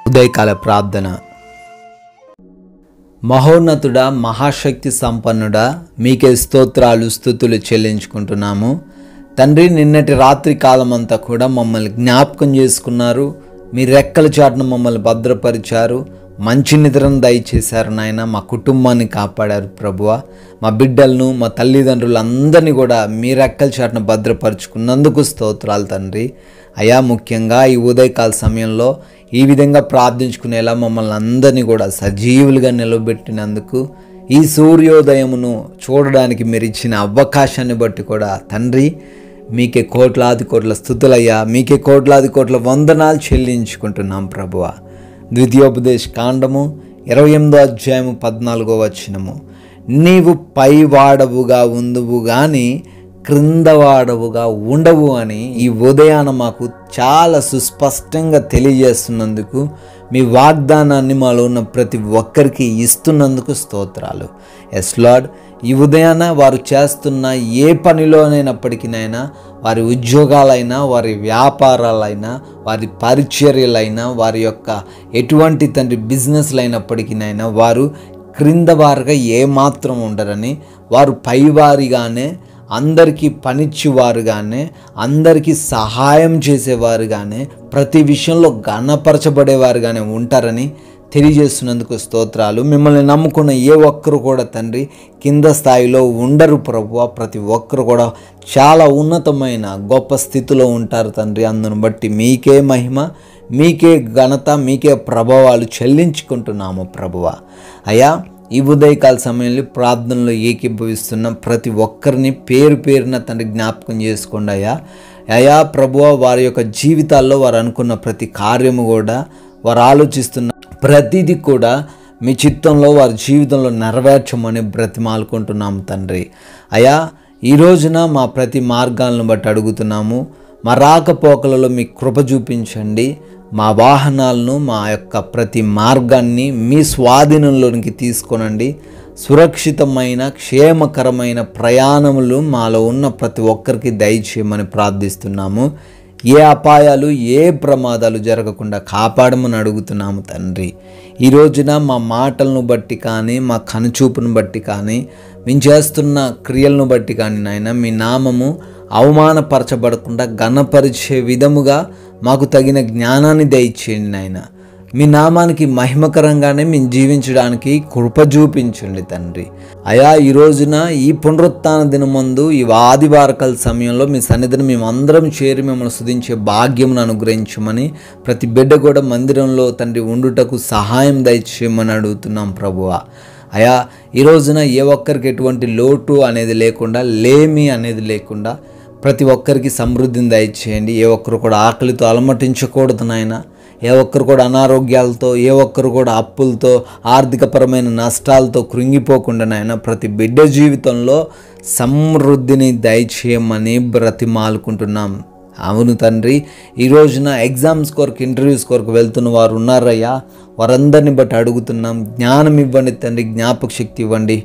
ఉదయకాల ప్రార్థన. మహోన్నతుడా, మహాశక్తి సంపన్నుడా, మీకే స్తోత్రాలు స్తుతులు చెల్లించుకుంటున్నాము తండ్రి. నిన్నటి రాత్రి కాలం అంతా కూడా మమ్మల్ని జ్ఞాపకం చేసుకున్నారు. మీ రెక్కల చాటున మమ్మల్ని భద్రపరిచారు. మంచి నిద్రను దయచేశారు నాయన. మా కుటుంబాన్ని కాపాడారు ప్రభువా. మా బిడ్డలను, మా తల్లిదండ్రులందరినీ కూడా మీ రెక్కల చాటున భద్రపరుచుకున్నందుకు స్తోత్రాలు తండ్రి. అయా, ముఖ్యంగా ఈ ఉదయకాల సమయంలో ఈ విధంగా ప్రార్థించుకునేలా మమ్మల్ని అందరినీ కూడా సజీవులుగా నిలబెట్టినందుకు, ఈ సూర్యోదయమును చూడడానికి మీరు ఇచ్చిన అవకాశాన్ని బట్టి కూడా తండ్రి మీకే కోట్లాది కోట్ల స్తుతులయ్యా, మీకే కోట్లాది కోట్ల వందనాలు చెల్లించుకుంటున్నాం ప్రభువా. ద్వితీయోపదేశ కాండము 28వ అధ్యాయము 14వ వచనము, నీవు పైవాడవుగా ఉందువు గాని క్రిందవాడవుగా ఉండవు అని ఈ ఉదయాన మాకు చాలా సుస్పష్టంగా తెలియజేస్తున్నందుకు, మీ వాగ్దానాన్ని మాలో ఉన్న ప్రతి ఒక్కరికి ఇస్తున్నందుకు స్తోత్రాలు. ఎస్ లార్డ్, ఈ ఉదయాన వారు చేస్తున్న ఏ పనిలోనైనప్పటికీనైనా, వారి ఉద్యోగాలైనా, వారి వ్యాపారాలైనా, వారి పరిచర్యలైనా, వారి యొక్క ఎటువంటి తండ్రి బిజినెస్లు అయినప్పటికీనైనా వారు క్రింద వారుగా ఏమాత్రం ఉండరని, వారు పైవారిగానే, అందరికీ పనిచ్చేవారుగానే, అందరికీ సహాయం చేసేవారుగానే, ప్రతి విషయంలో ఘనపరచబడేవారుగానే ఉంటారని తెలియజేస్తున్నందుకు స్తోత్రాలు. మిమ్మల్ని నమ్ముకున్న ఏ ఒక్కరు కూడా తండ్రి కింద స్థాయిలో ఉండరు ప్రభువా. ప్రతి ఒక్కరు కూడా చాలా ఉన్నతమైన గొప్ప స్థితిలో ఉంటారు తండ్రి. అందును బట్టి మీకే మహిమ, మీకే ఘనత, మీకే ప్రభావాలు చెల్లించుకుంటున్నాము ప్రభువా. అయ్యా, ఈ ఉదయకాల సమయంలో ప్రార్థనలో ఏకీభవిస్తున్న ప్రతి ఒక్కరిని పేరు పేరున తండ్రి జ్ఞాపకం చేసుకోండి అయ్యా. అయ్యా ప్రభువా, వారి యొక్క జీవితాల్లో వారు అనుకున్న ప్రతి కార్యము కూడా, వారు ఆలోచిస్తున్న ప్రతిదీ కూడా మీ చిత్తంలో వారి జీవితంలో నెరవేర్చమని బ్రతిమాలుకుంటున్నాము తండ్రి. అయ్యా, ఈ రోజున మా ప్రతి మార్గాలను బట్టి అడుగుతున్నాము. మా రాకపోకలలో మీ కృప చూపించండి. మా వాహనాలను, మా యొక్క ప్రతి మార్గాన్ని మీ స్వాధీనంలోనికి తీసుకొనండి. సురక్షితమైన, క్షేమకరమైన ప్రయాణములు మాలో ఉన్న ప్రతి ఒక్కరికి దయచేయమని ప్రార్థిస్తున్నాము. ఏ అపాయాలు, ఏ ప్రమాదాలు జరగకుండా కాపాడమని అడుగుతున్నాము తండ్రి. ఈ రోజున మా మాటలను బట్టి కానీ, మా కనుచూపును బట్టి కానీ, మేము చేస్తున్న క్రియలను బట్టి కానీ నాయన, మీ నామము అవమానపరచబడకుండా ఘనపరిచే విధముగా మాకు తగిన జ్ఞానాన్ని దయచేయండి నాయన. మీ నామానికి మహిమకరంగానే మేము జీవించడానికి కృప చూపించండి తండ్రి. అయా, ఈ రోజున ఈ పునరుత్థాన దినమందు, ఈ ఆదివారకాల సమయంలో మీ సన్నిధిని మేమందరం చేరి మిమ్మల్ని స్తుతించే భాగ్యమును అనుగ్రహించమని, ప్రతి బిడ్డ కూడా మందిరంలో తండ్రి ఉండుటకు సహాయం దయచేయమని అడుగుతున్నాం ప్రభువా. అయా, ఈ రోజున ఏ ఒక్కరికి ఎటువంటి లోటు అనేది లేకుండా, లేమి అనేది లేకుండా ప్రతి ఒక్కరికి సమృద్ధిని దయచేయండి. ఏ ఒక్కరు కూడా ఆకలితో అలమటించకూడదు నాయన. ఏ ఒక్కరు కూడా అనారోగ్యాలతో, ఏ ఒక్కరు కూడా అప్పులతో, ఆర్థికపరమైన నష్టాలతో కృంగిపోకుండా నాయన ప్రతి బిడ్డ జీవితంలో సమృద్ధిని దయచేయమని బ్రతిమాలుకుంటున్నాం. అవును తండ్రి, ఈ రోజున ఎగ్జామ్స్ కొరకు, ఇంటర్వ్యూస్ కొరకు వెళ్తున్న వారు ఉన్నారయ్యా. వారందరిని బట్టి అడుగుతున్నాం. జ్ఞానం ఇవ్వండి తండ్రి, జ్ఞాపక శక్తి ఇవ్వండి.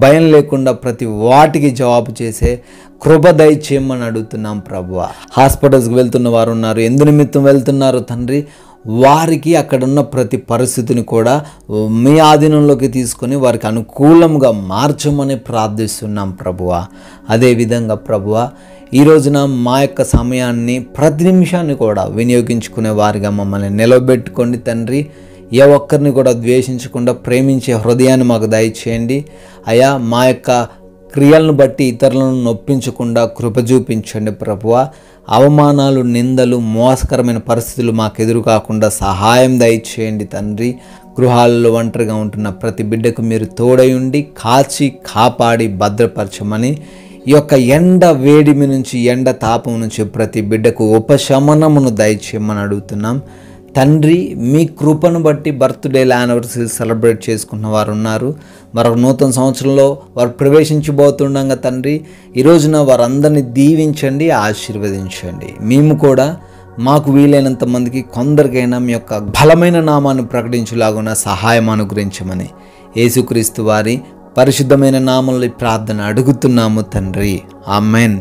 భయం లేకుండా ప్రతి వాటికి జవాబు చేసే కృప దయచేయమని అడుగుతున్నాం ప్రభువా. హాస్పిటల్స్కి వెళ్తున్న వారు ఉన్నారు. ఎందు నిమిత్తం వెళ్తున్నారు తండ్రి, వారికి అక్కడున్న ప్రతి పరిస్థితిని కూడా మీ ఆధీనంలోకి తీసుకొని వారికి అనుకూలంగా మార్చమని ప్రార్థిస్తున్నాం ప్రభువా. అదేవిధంగా ప్రభువా, ఈ రోజున మా యొక్క సమయాన్ని, ప్రతి నిమిషాన్ని కూడా వినియోగించుకునే వారిగా మమ్మల్ని నిలబెట్టుకోండి తండ్రి. ఏ ఒక్కరిని కూడా ద్వేషించకుండా ప్రేమించే హృదయాన్ని మాకు దయచేయండి అయ్యా. మా యొక్క క్రియలను బట్టి ఇతరులను నొప్పించకుండా కృప చూపించండి ప్రభువా. అవమానాలు, నిందలు, మోసకరమైన పరిస్థితులు మాకు ఎదురు కాకుండా సహాయం దయచేయండి తండ్రి. గృహాలలో ఒంటరిగా ఉంటున్న ప్రతి బిడ్డకు మీరు తోడై ఉండి కాచి కాపాడి భద్రపరచమని, ఈ యొక్క ఎండ వేడిమి నుంచి, ఎండ తాపం నుంచి ప్రతి బిడ్డకు ఉపశమనమును దయచేయమని అడుగుతున్నాం తండ్రి. మీ కృపను బట్టి బర్త్డేల యానివర్సరీ సెలబ్రేట్ చేసుకున్న వారు ఉన్నారు. మరొక నూతన సంవత్సరంలో వారు ప్రవేశించబోతుండగా తండ్రి, ఈ రోజున వారందరినీ దీవించండి, ఆశీర్వదించండి. మేము కూడా మాకు వీలైనంత మందికి, కొందరికైనా మీ యొక్క బలమైన నామాన్ని ప్రకటించులాగున సహాయం అనుగ్రహించమని యేసుక్రీస్తు వారి పరిశుద్ధమైన నామంలో ప్రార్థన అడుగుతున్నాము తండ్రి. ఆమెన్.